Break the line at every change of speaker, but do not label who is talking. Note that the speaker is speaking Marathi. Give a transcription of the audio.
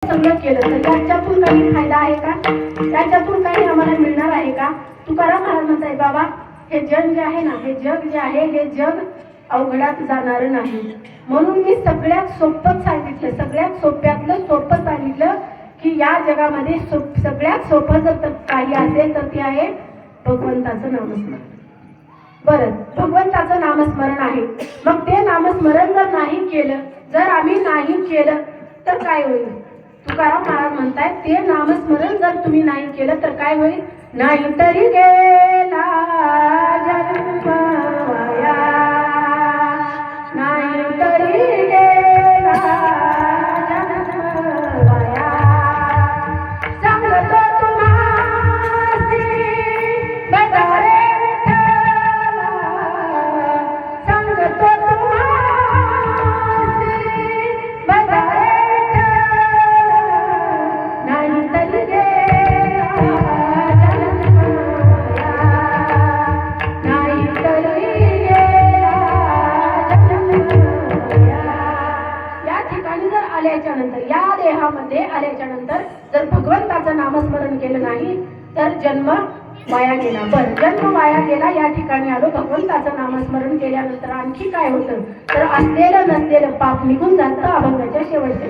सगळं केलं तर त्याच्यातून काही फायदा आहे का? त्याच्यातून काही आम्हाला मिळणार आहे का? तुकाराम महाराज म्हणताय बाबा हे जग जे आहे ना, हे जग जे आहे हे जग अवघडात जाणार नाही, म्हणून मी सगळ्यात सोपं सांगितलं, सगळ्यात सोप्यातलं सोपं सांगितलं की या जगामध्ये सगळ्यात सोपं जर काही असेल तर ते आहे भगवंताचं नामस्मरण. बरं, भगवंताचं नामस्मरण आहे. मग ते नामस्मरण जर नाही केलं, जर आम्ही नाही केलं तर काय होईल? तुकाराम महाराज म्हणतायत ते नामस्मरण जर तुम्ही नाही केलं तर काय होईल? नाहीतरी गेला जन्म वाया, नाहीतरी गेला जन्म वाया. सांगतो तुम्हासी बजारे विठ्ठला, सांगतो तुम्हासी बजारे विठ्ठला, नाहीतरी गेला जन्म वाया, नाहीतरी गेला जन्म वाया. या ठिकाणी जर आल्याच्या नंतर, या देहामध्ये आल्याच्या नंतर जर भगवंताचं नामस्मरण केलं नाही तर जन्म वाया गेला. बरं, जन्म वाया गेला. या ठिकाणी आलो, भगवंताचं नामस्मरण केल्यानंतर आणखी काय होतं तर असलेलं नसलेलं पाप निघून जातं अभंगाच्या शेवटच्या.